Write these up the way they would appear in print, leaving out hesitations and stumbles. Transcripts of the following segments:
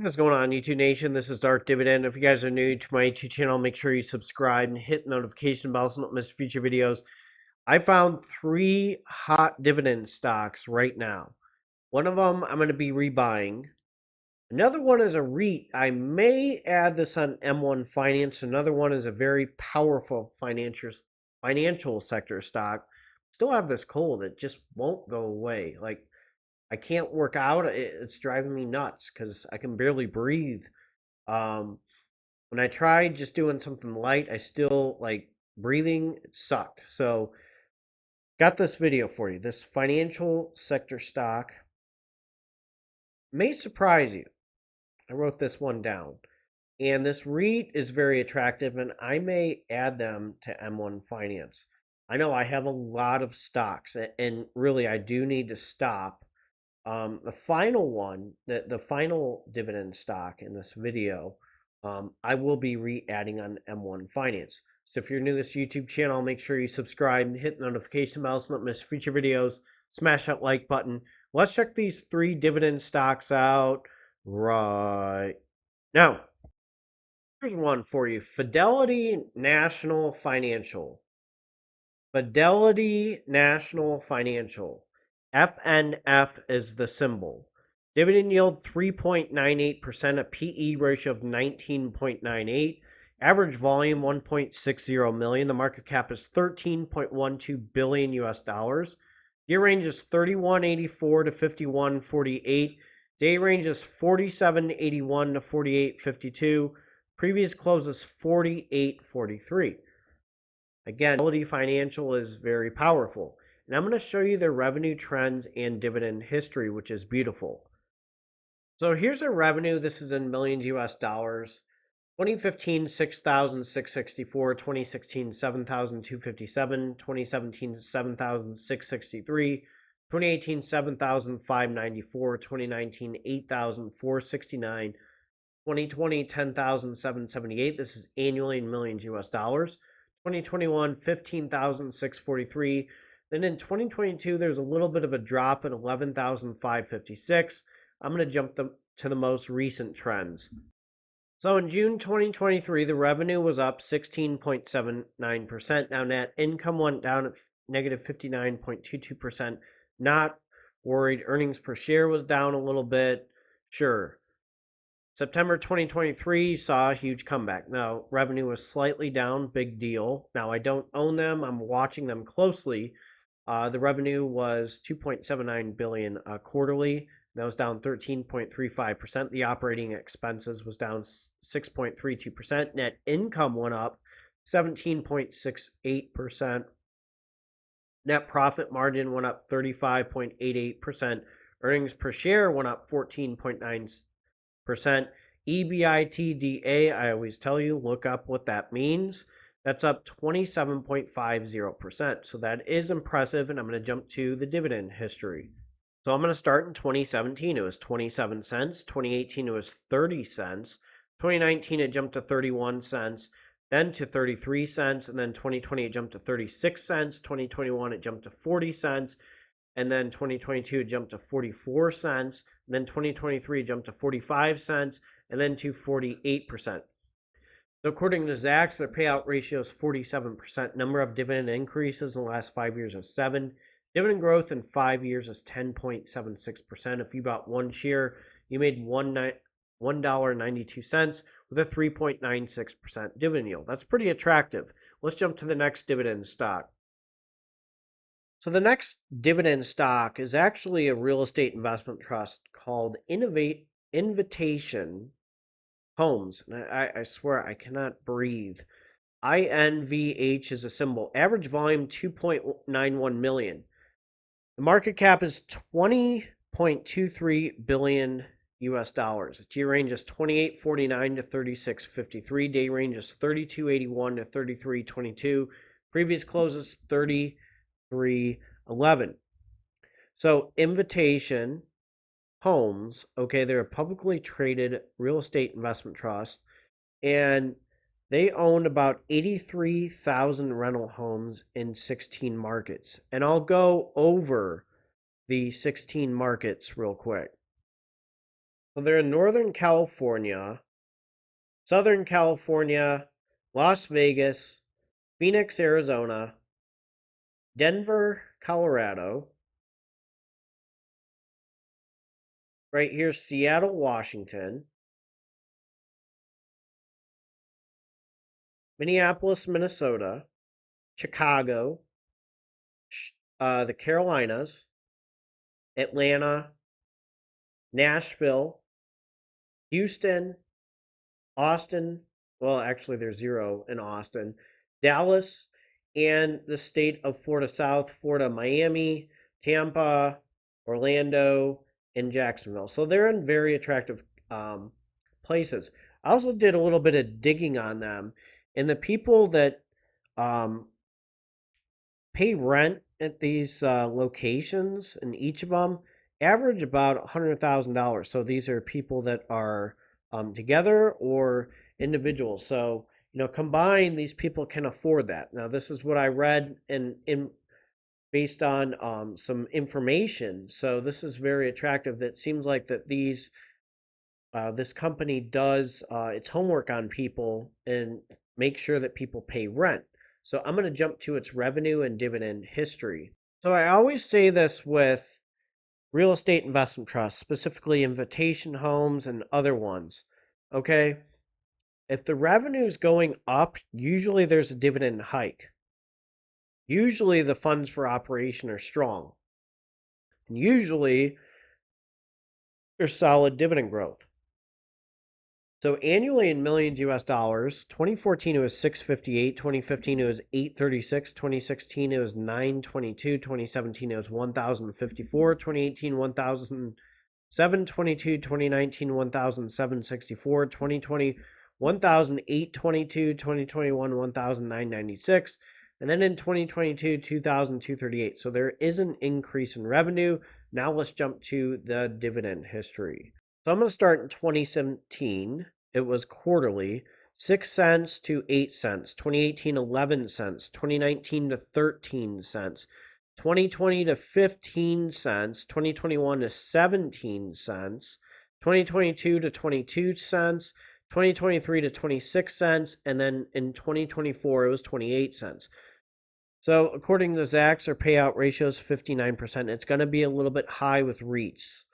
What's going on, YouTube Nation? This is Dark Dividend. If you guys are new to my YouTube channel, make sure you subscribe and hit the notification bell so you don't miss future videos. I found 3 hot dividend stocks right now. One of them I'm going to be rebuying. Another one is a REIT. I may add this on M1 Finance. Another one is a very powerful financial sector stock. Still have this cold. It just won't go away. Like, I can't work out. It's driving me nuts because I can barely breathe. When I tried just doing something light, I still like breathing. It sucked. So, got this video for you. This financial sector stock may surprise you. I wrote this one down. And this REIT is very attractive, and I may add them to M1 Finance. I know I have a lot of stocks, and really I do need to stop. The final one, the final dividend stock in this video, I will be re-adding on M1 Finance. So if you're new to this YouTube channel, make sure you subscribe and hit the notification bell so you don't miss future videos. Smash that like button. Let's check these 3 dividend stocks out right now. Here's one for you. Fidelity National Financial. Fidelity National Financial. FNF is the symbol. Dividend yield 3.98%, a PE ratio of 19.98, average volume 1.60 million. The market cap is 13.12 billion US dollars. Year range is 3184 to 5148. Day range is 4781 to 4852. Previous close is 4843. Again, Fidelity Financial is very powerful. And I'm going to show you their revenue trends and dividend history, which is beautiful. So here's their revenue. This is in millions US dollars. 2015, 6,664. 2016, 7,257. 2017, 7,663. 2018, 7,594. 2019, 8,469. 2020, 10,778. This is annually in millions US dollars. 2021, 15,643. Then in 2022, there's a little bit of a drop at 11,556. I'm going to jump to the most recent trends. So in June 2023, the revenue was up 16.79%. Now net income went down at negative 59.22%. Not worried. Earnings per share was down a little bit. Sure. September 2023 saw a huge comeback. Now, revenue was slightly down, big deal. Now, I don't own them. I'm watching them closely. The revenue was 2.79 billion quarterly. That was down 13.35%. The operating expenses was down 6.32%. Net income went up 17.68%. Net profit margin went up 35.88%. Earnings per share went up 14.9%. EBITDA, I always tell you, look up what that means. That's up 27.50%. So that is impressive, and I'm going to jump to the dividend history. So I'm going to start in 2017. It was 27 cents. 2018, it was 30 cents. 2019, it jumped to 31 cents, then to 33 cents, and then 2020, it jumped to 36 cents. 2021, it jumped to 40 cents. And then 2022 it jumped to 44 cents. And then 2023 it jumped to 45 cents, and then to 48%. So according to Zacks, their payout ratio is 47%. Number of dividend increases in the last 5 years is 7. Dividend growth in 5 years is 10.76%. If you bought 1 share, you made $1.92 with a 3.96% dividend yield. That's pretty attractive. Let's jump to the next dividend stock. So the next dividend stock is actually a real estate investment trust called Invitation Homes. And I swear I cannot breathe. INVH is a symbol. Average volume 2.91 million. The market cap is 20.23 billion US dollars. Its year range is 2849 to 3653. Day range is 3281 to 3322. Previous close is 311. So Invitation Homes, okay, they're a publicly traded real estate investment trust, and they own about 83,000 rental homes in 16 markets. And I'll go over the 16 markets real quick. So they're in Northern California, Southern California, Las Vegas, Phoenix, Arizona, Denver, Colorado, right here, Seattle, Washington, Minneapolis, Minnesota, Chicago, the Carolinas, Atlanta, Nashville, Houston, Austin. Well, actually, there's 0 in Austin, Dallas, and the state of Florida South, Florida, Miami, Tampa, Orlando, and Jacksonville. So they're in very attractive places. I also did a little bit of digging on them, and the people that um, pay rent at these locations in each of them average about $100,000. So these are people that are together or individuals. So combined, these people can afford that. Now, this is what I read in based on some information. So this is very attractive. That seems like that this company does its homework on people and make sure that people pay rent. So I'm going to jump to its revenue and dividend history. So I always say this with real estate investment trusts, specifically Invitation Homes and other ones. Okay, if the revenue is going up, usually there's a dividend hike. Usually the funds for operation are strong. And usually there's solid dividend growth. So annually in millions US dollars, 2014 it was 658, 2015 it was 836, 2016 it was 922, 2017 it was 1054, 2018 1722, 2019 1764, 2020 1822, 2021 1996, and then in 2022 2238. So there is an increase in revenue. Now let's jump to the dividend history. So I'm going to start in 2017. It was quarterly, 6 cents to 8 cents, 2018 11 cents, 2019 to 13 cents, 2020 to 15 cents, 2021 to 17 cents, 2022 to 22 cents, 2023 to 26 cents, and then in 2024 it was 28 cents. So according to Zacks, our payout ratio is 59%. It's going to be a little bit high with REITs.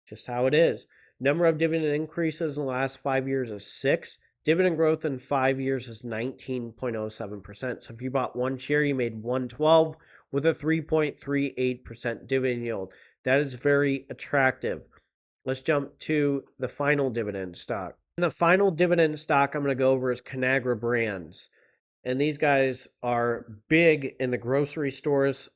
Just how it is. Number of dividend increases in the last 5 years is 6. Dividend growth in 5 years is 19.07%. So if you bought one share, you made 112 with a 3.38% dividend yield. That is very attractive. Let's jump to the final dividend stock. And the final dividend stock I'm going to go over is Conagra Brands. And these guys are big in the grocery stores.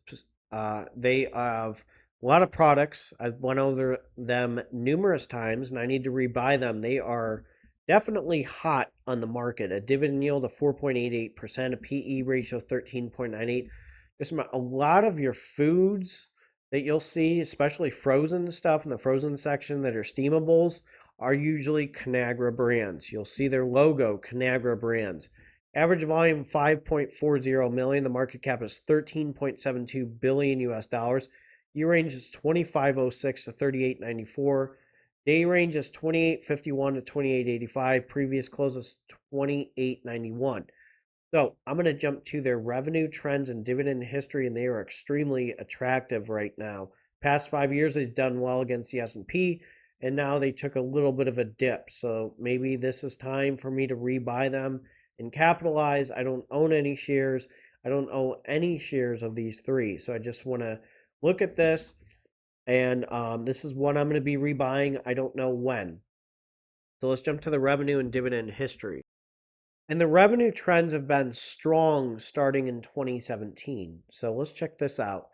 They have a lot of products. I've went over them numerous times, and I need to rebuy them. They are definitely hot on the market. A dividend yield of 4.88%, a PE ratio of 13.98. Just a lot of your foods that you'll see, especially frozen stuff in the frozen section that are steamables, are usually Conagra Brands. You'll see their logo, Conagra Brands. Average volume 5.40 million. The market cap is 13.72 billion US dollars. Year range is 2506 to 3894. Day range is 2851 to 2885. Previous close is 2891. So I'm going to jump to their revenue trends and dividend history, and they are extremely attractive right now. Past 5 years, they've done well against the S&P, and now they took a little bit of a dip. So maybe this is time for me to rebuy them and capitalize. I don't own any shares. I don't own any shares of these three. So I just want to look at this, and this is what I'm going to be rebuying. I don't know when. So let's jump to the revenue and dividend history. And the revenue trends have been strong starting in 2017. So let's check this out.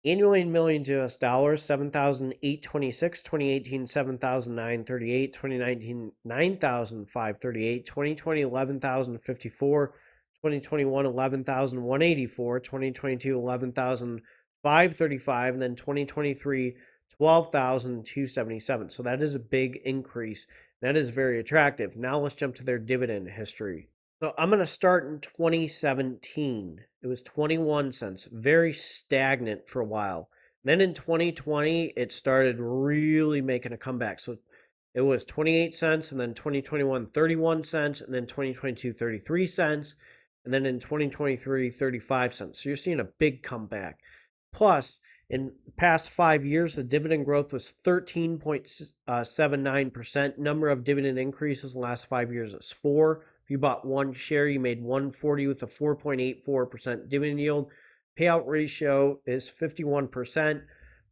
Annually in millions US dollars, 7,826, 2018, 7,938, 2019, 9,538, 2020, 11,054, 2021, 11,184, 2022, 11,535, and then 2023, 12,277. So that is a big increase. That is very attractive. Now let's jump to their dividend history. So I'm going to start in 2017. It was 21 cents, very stagnant for a while. Then in 2020, it started really making a comeback. So it was 28 cents, and then 2021, 31 cents, and then 2022, 33 cents, and then in 2023, 35 cents. So you're seeing a big comeback. Plus, in the past 5 years, the dividend growth was 13.79%. Number of dividend increases in the last 5 years is 4. If you bought one share, you made 140 with a 4.84% dividend yield. Payout ratio is 51%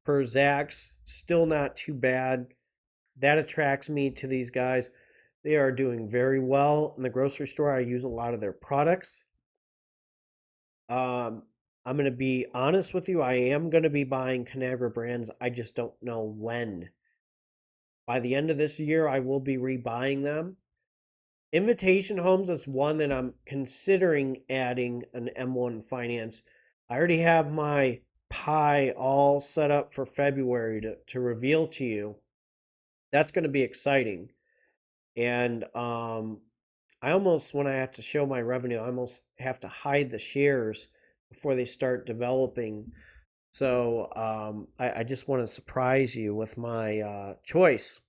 per Zacks. Still not too bad. That attracts me to these guys. They are doing very well in the grocery store. I use a lot of their products. I'm going to be honest with you. I am going to be buying Conagra brands. I just don't know when. By the end of this year, I will be rebuying them. Invitation Homes is one that I'm considering adding an M1 Finance. I already have my pie all set up for February to reveal to you. That's going to be exciting. And I almost, when I have to show my revenue, I almost have to hide the shares before they start developing. So I just want to surprise you with my choice.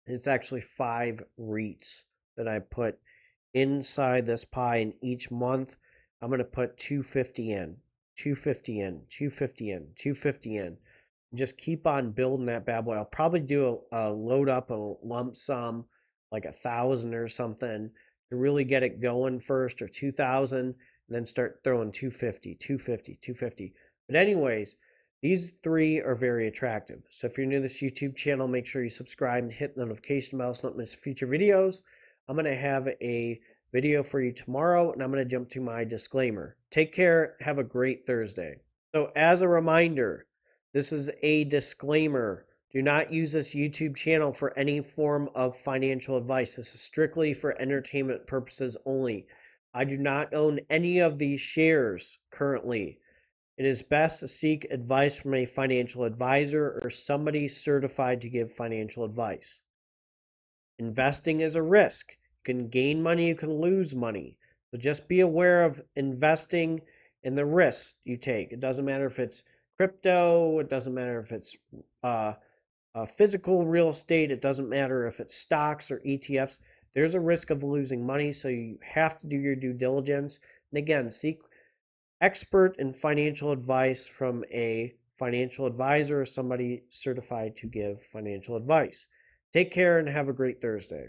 It's actually 5 REITs that I put inside this pie, and each month I'm going to put 250 in, 250 in, 250 in, 250 in. Just keep on building that bad boy. I'll probably do a load up a lump sum, like 1,000 or something, to really get it going first, or 2,000, and then start throwing 250, 250, 250. But anyways, these 3 are very attractive. So if you're new to this YouTube channel, make sure you subscribe and hit the notification bell so you don't miss future videos. I'm going to have a video for you tomorrow, and I'm going to jump to my disclaimer. Take care. Have a great Thursday. So as a reminder, this is a disclaimer. Do not use this YouTube channel for any form of financial advice. This is strictly for entertainment purposes only. I do not own any of these shares currently. It is best to seek advice from a financial advisor or somebody certified to give financial advice. Investing is a risk. You can gain money, you can lose money. So just be aware of investing and the risks you take. It doesn't matter if it's crypto, it doesn't matter if it's physical real estate, it doesn't matter if it's stocks or ETFs. There's a risk of losing money, so you have to do your due diligence. And again, seek expert and financial advice from a financial advisor or somebody certified to give financial advice. Take care and have a great Thursday.